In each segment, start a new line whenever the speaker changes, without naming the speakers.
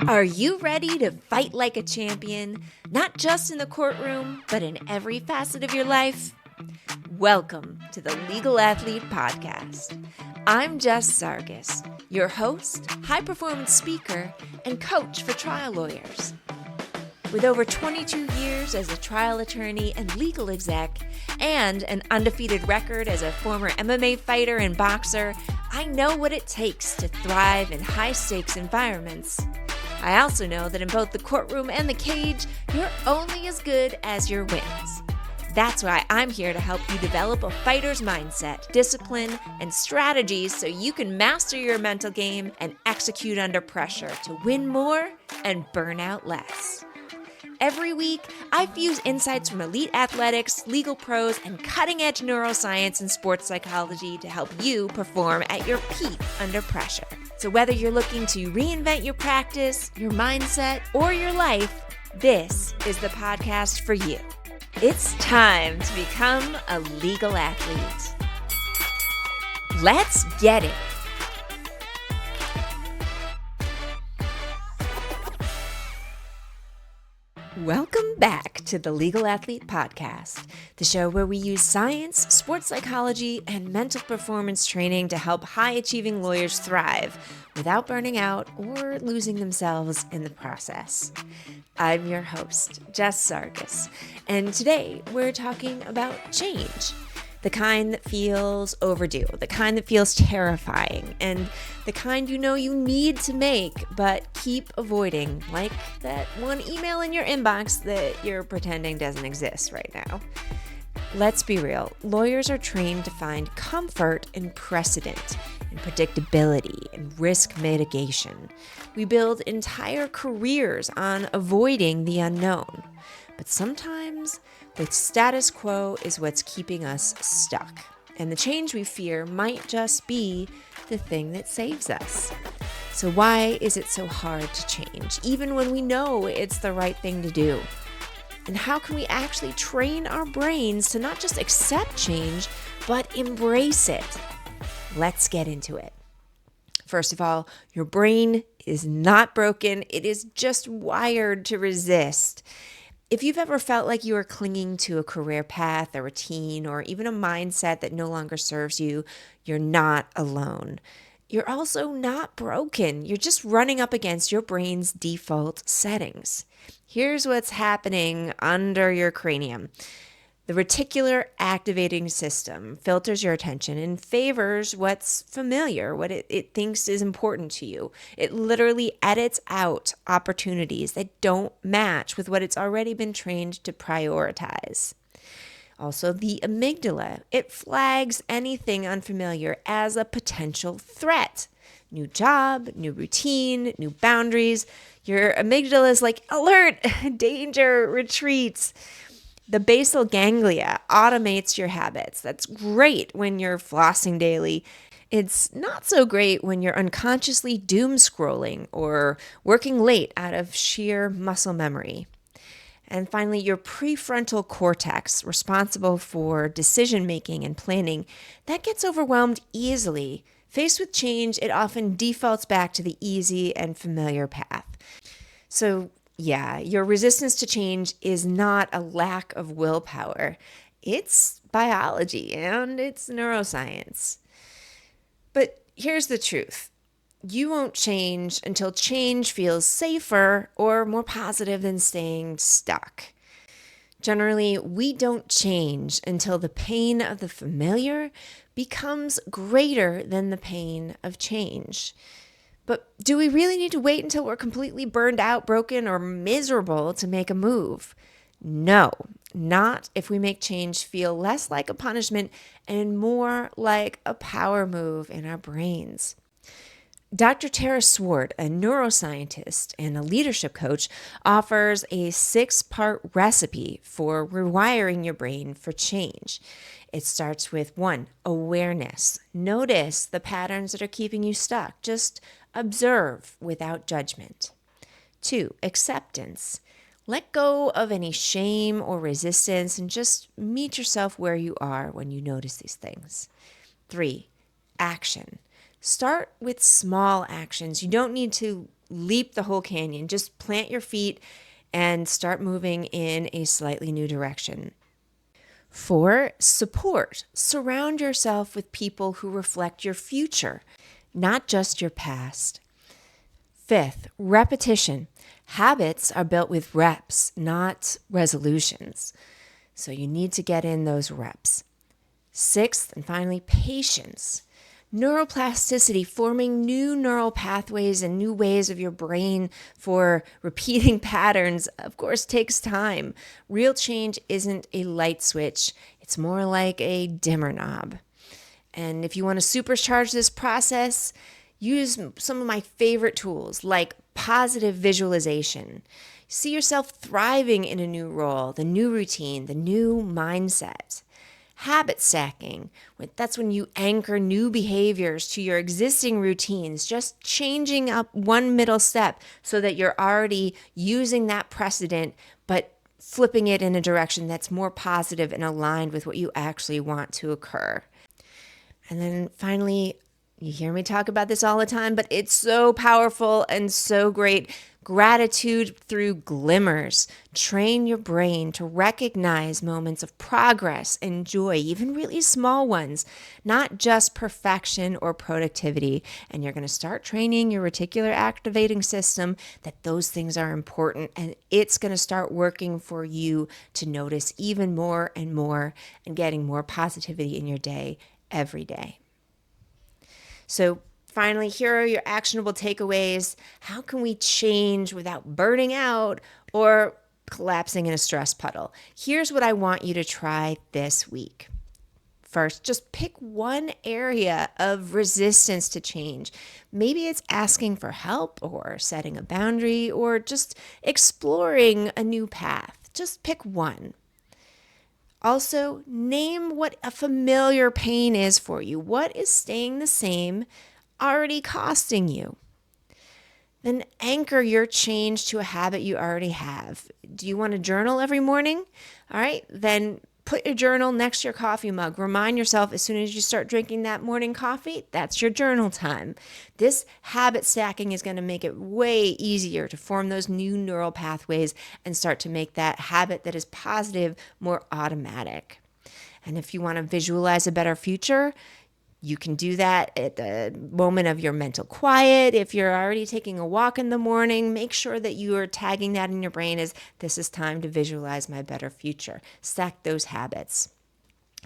Are you ready to fight like a champion, not just in the courtroom, but in every facet of your life? Welcome to the Legal Athlete Podcast. I'm Jess Sargus, your host, high-performance speaker, and coach for trial lawyers. With over 22 years as a trial attorney and legal exec, and an undefeated record as a former MMA fighter and boxer, I know what it takes to thrive in high-stakes environments. I also know that in both the courtroom and the cage, you're only as good as your wins. That's why I'm here to help you develop a fighter's mindset, discipline, and strategies so you can master your mental game and execute under pressure to win more and burn out less. Every week, I fuse insights from elite athletics, legal pros, and cutting-edge neuroscience and sports psychology to help you perform at your peak under pressure. So whether you're looking to reinvent your practice, your mindset, or your life, this is the podcast for you. It's time to become a legal athlete. Let's get it. Welcome back to the Legal Athlete Podcast, the show where we use science, sports psychology, and mental performance training to help high-achieving lawyers thrive without burning out or losing themselves in the process. I'm your host, Jess Sargus, and today we're talking about change. The kind that feels overdue, the kind that feels terrifying, and the kind you know you need to make but keep avoiding, like that one email in your inbox that you're pretending doesn't exist right now. Let's be real, lawyers are trained to find comfort in precedent, in predictability, and risk mitigation. We build entire careers on avoiding the unknown, but sometimes the status quo is what's keeping us stuck, and the change we fear might just be the thing that saves us. So why is it so hard to change, even when we know it's the right thing to do? And how can we actually train our brains to not just accept change, but embrace it? Let's get into it. First of all, your brain is not broken. It is just wired to resist. If you've ever felt like you are clinging to a career path, a routine, or even a mindset that no longer serves you, you're not alone. You're also not broken. You're just running up against your brain's default settings. Here's what's happening under your cranium. The reticular activating system filters your attention and favors what's familiar, what it thinks is important to you. It literally edits out opportunities that don't match with what it's already been trained to prioritize. Also, the amygdala, it flags anything unfamiliar as a potential threat. New job, new routine, new boundaries. Your amygdala is like, alert, danger, retreats. The basal ganglia automates your habits. That's great when you're flossing daily. It's not so great when you're unconsciously doom scrolling or working late out of sheer muscle memory. And finally, your prefrontal cortex, responsible for decision-making and planning, that gets overwhelmed easily. Faced with change, it often defaults back to the easy and familiar path. So yeah, your resistance to change is not a lack of willpower. It's biology and it's neuroscience. But here's the truth. You won't change until change feels safer or more positive than staying stuck. Generally, we don't change until the pain of the familiar becomes greater than the pain of change. But do we really need to wait until we're completely burned out, broken, or miserable to make a move? No, not if we make change feel less like a punishment and more like a power move in our brains. Dr. Swart, a neuroscientist and a leadership coach, offers a 6-part recipe for rewiring your brain for change. It starts with 1, awareness. Notice the patterns that are keeping you stuck. Just observe without judgment. 2, acceptance. Let go of any shame or resistance and just meet yourself where you are when you notice these things. 3, action. Start with small actions. You don't need to leap the whole canyon. Just plant your feet and start moving in a slightly new direction. 4, support. Surround yourself with people who reflect your future, not just your past. 5th, repetition. Habits are built with reps, not resolutions. So you need to get in those reps. 6th, and finally, patience. Neuroplasticity, forming new neural pathways and new ways of your brain for repeating patterns, of course, takes time. Real change isn't a light switch. It's more like a dimmer knob. And if you want to supercharge this process, use some of my favorite tools like positive visualization. See yourself thriving in a new role, the new routine, the new mindset. Habit stacking, that's when you anchor new behaviors to your existing routines, just changing up one middle step so that you're already using that precedent, but flipping it in a direction that's more positive and aligned with what you actually want to occur. And then finally, you hear me talk about this all the time, but it's so powerful and so great. Gratitude through glimmers. Train your brain to recognize moments of progress and joy, even really small ones, not just perfection or productivity. And you're going to start training your reticular activating system that those things are important, and it's going to start working for you to notice even more and more and getting more positivity in your day every day. So finally, here are your actionable takeaways. How can we change without burning out or collapsing in a stress puddle? Here's what I want you to try this week. First, just pick one area of resistance to change. Maybe it's asking for help or setting a boundary or just exploring a new path. Just pick one. Also, name what a familiar pain is for you. What is staying the same already costing you? Then anchor your change to a habit you already have. Do you want to journal every morning? All right, then put your journal next to your coffee mug. Remind yourself as soon as you start drinking that morning coffee, that's your journal time. This habit stacking is going to make it way easier to form those new neural pathways and start to make that habit that is positive more automatic. And if you want to visualize a better future, you can do that at the moment of your mental quiet. If you're already taking a walk in the morning, make sure that you are tagging that in your brain as this is time to visualize my better future. Stack those habits.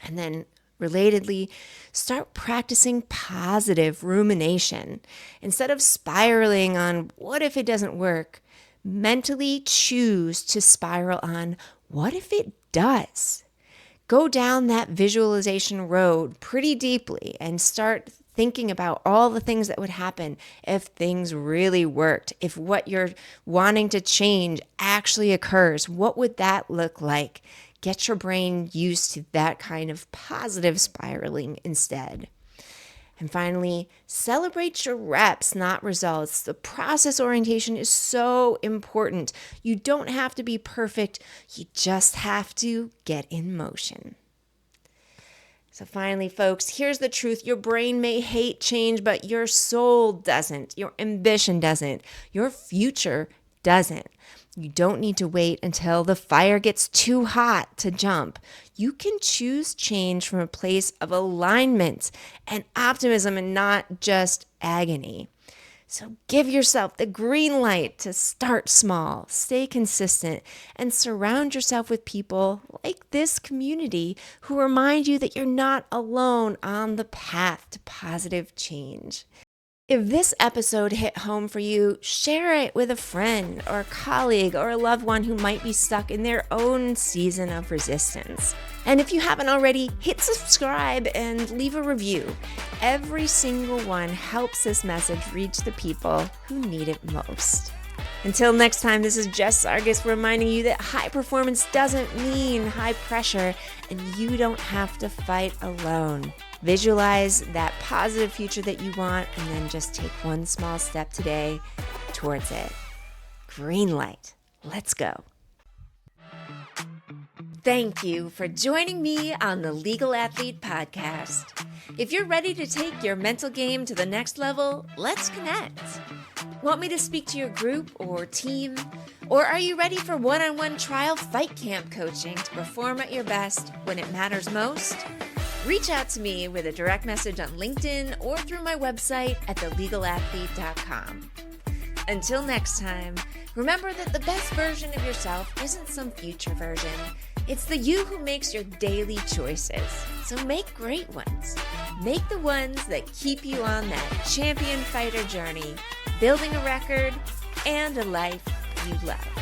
And then relatedly, start practicing positive rumination. Instead of spiraling on what if it doesn't work, mentally choose to spiral on what if it does. Go down that visualization road pretty deeply and start thinking about all the things that would happen if things really worked, if what you're wanting to change actually occurs. What would that look like? Get your brain used to that kind of positive spiraling instead. And finally, celebrate your reps, not results. The process orientation is so important. You don't have to be perfect. You just have to get in motion. So finally, folks, here's the truth. Your brain may hate change, but your soul doesn't. Your ambition doesn't. Your future doesn't. You don't need to wait until the fire gets too hot to jump. You can choose change from a place of alignment and optimism and not just agony. So give yourself the green light to start small, stay consistent, and surround yourself with people like this community who remind you that you're not alone on the path to positive change. If this episode hit home for you, share it with a friend or a colleague or a loved one who might be stuck in their own season of resistance. And if you haven't already, hit subscribe and leave a review. Every single one helps this message reach the people who need it most. Until next time, this is Jess Sargus reminding you that high performance doesn't mean high pressure, and you don't have to fight alone. Visualize that positive future that you want, and then just take one small step today towards it. Green light. Let's go. Thank you for joining me on the Legal Athlete Podcast. If you're ready to take your mental game to the next level, let's connect. Want me to speak to your group or team? Or are you ready for one-on-one trial fight camp coaching to perform at your best when it matters most? Reach out to me with a direct message on LinkedIn or through my website at thelegalathlete.com. Until next time, remember that the best version of yourself isn't some future version. It's the you who makes your daily choices. So make great ones. Make the ones that keep you on that champion fighter journey, building a record and a life you love.